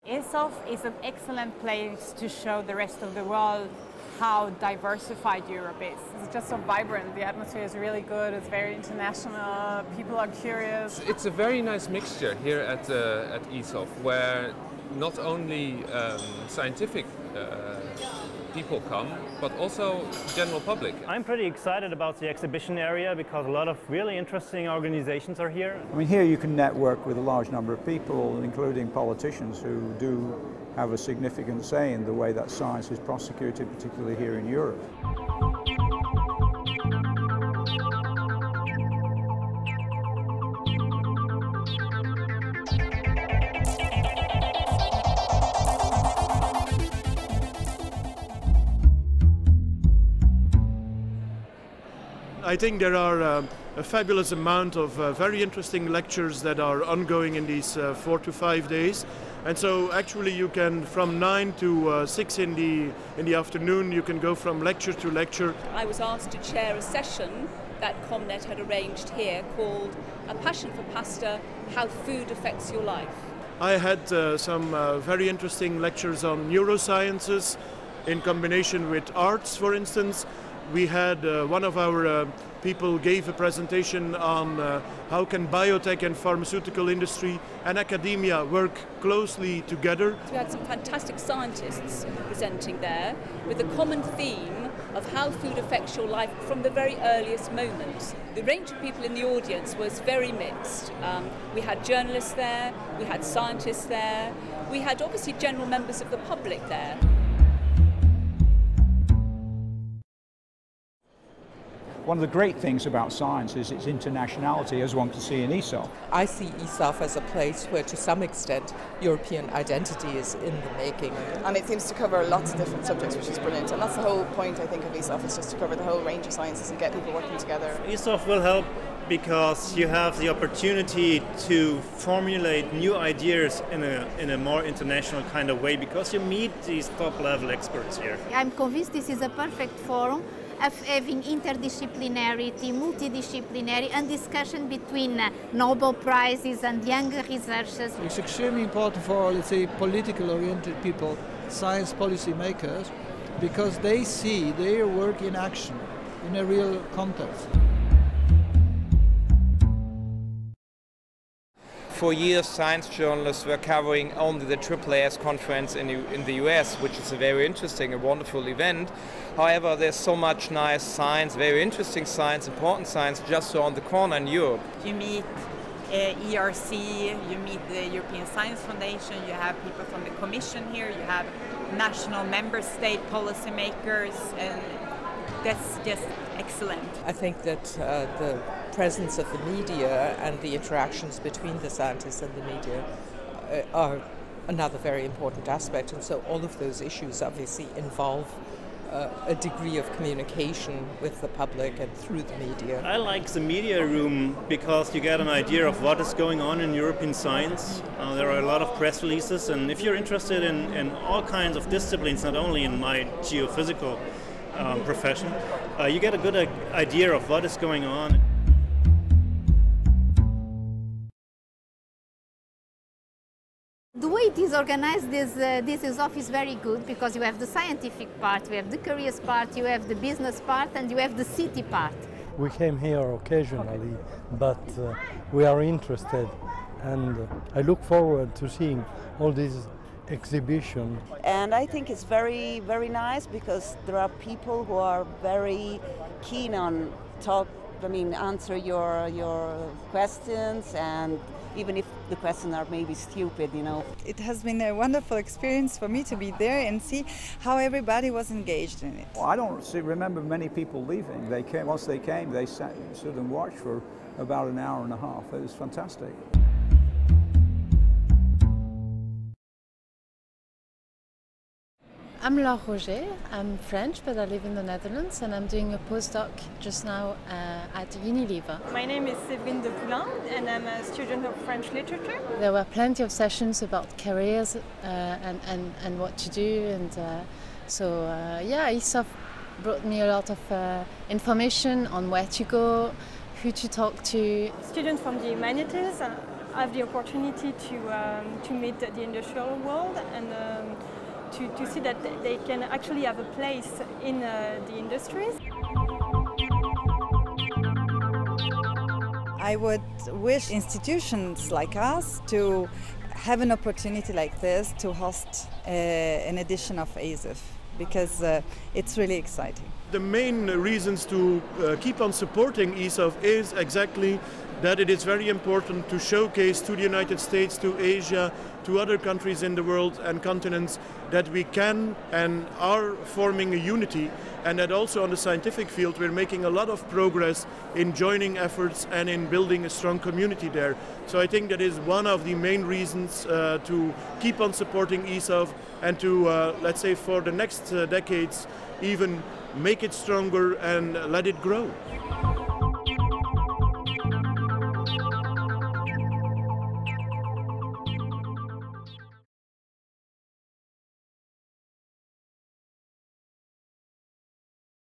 ESOF is an excellent place to show the rest of the world how diversified Europe is. It's just so vibrant, the atmosphere is really good, it's very international, people are curious. It's a very nice mixture here at ESOF, where not only scientific people come, but also general public. I'm pretty excited about the exhibition area because a lot of really interesting organizations are here. I mean, here you can network with a large number of people, including politicians who do have a significant say in the way that science is prosecuted, particularly here in Europe. I think there are a fabulous amount of very interesting lectures that are ongoing in these 4 to 5 days. And so actually you can, from 9 to 6 in the afternoon, you can go from lecture to lecture. I was asked to chair a session that ComNet had arranged here called A Passion for Pasta, How Food Affects Your Life. I had some very interesting lectures on neurosciences in combination with arts, for instance. We had one of our people gave a presentation on how can biotech and pharmaceutical industry and academia work closely together. We had some fantastic scientists presenting there with a common theme of how food affects your life from the very earliest moments. The range of people in the audience was very mixed. We had journalists there, we had scientists there, we had obviously general members of the public there. One of the great things about science is its internationality, as one can see in ESOF. I see ESOF as a place where, to some extent, European identity is in the making. And it seems to cover lots of different subjects, which is brilliant. And that's the whole point, I think, of ESOF, is just to cover the whole range of sciences and get people working together. ESOF will help because you have the opportunity to formulate new ideas in a more international kind of way, because you meet these top-level experts here. I'm convinced this is a perfect forum of having interdisciplinarity, multidisciplinary, and discussion between Nobel Prizes and younger researchers. It's extremely important for, let's say, political-oriented people, science policy makers, because they see their work in action, in a real context. For years, science journalists were covering only the AAAS conference in the US, which is a very interesting and wonderful event. However, there's so much nice science, very interesting science, important science just around the corner in Europe. You meet ERC, you meet the European Science Foundation, you have people from the Commission here, you have national member state policymakers, and that's just excellent. I think that the presence of the media and the interactions between the scientists and the media are another very important aspect, and so all of those issues obviously involve a degree of communication with the public and through the media. I like the media room because you get an idea of what is going on in European science. There are a lot of press releases, and if you're interested in all kinds of disciplines, not only in my geophysical profession, you get a good idea of what is going on. The way it is organized, this ESOF is very good because you have the scientific part, you have the careers part, you have the business part, and you have the city part. We came here occasionally, but we are interested, and I look forward to seeing all these exhibitions. And I think it's very, very nice because there are people who are very keen on answer your questions, and even if the questions are maybe stupid, you know. It has been a wonderful experience for me to be there and see how everybody was engaged in it. Well, I don't remember many people leaving. Once they came, they stood and watched for about an hour and a half. It was fantastic. I'm Laure Roger. I'm French, but I live in the Netherlands, and I'm doing a postdoc just now at Unilever. My name is Séverine de Poulain, and I'm a student of French literature. There were plenty of sessions about careers and what to do, and ESOF brought me a lot of information on where to go, who to talk to. Students from the humanities have the opportunity to meet the industrial world and to see that they can actually have a place in the industries. I would wish institutions like us to have an opportunity like this to host an edition of ESOF, because it's really exciting. The main reasons to keep on supporting ESOF is exactly that it is very important to showcase to the United States, to Asia, to other countries in the world and continents that we can and are forming a unity, and that also on the scientific field we're making a lot of progress in joining efforts and in building a strong community there. So I think that is one of the main reasons to keep on supporting ESOF and to, let's say, for the next decades even make it stronger and let it grow.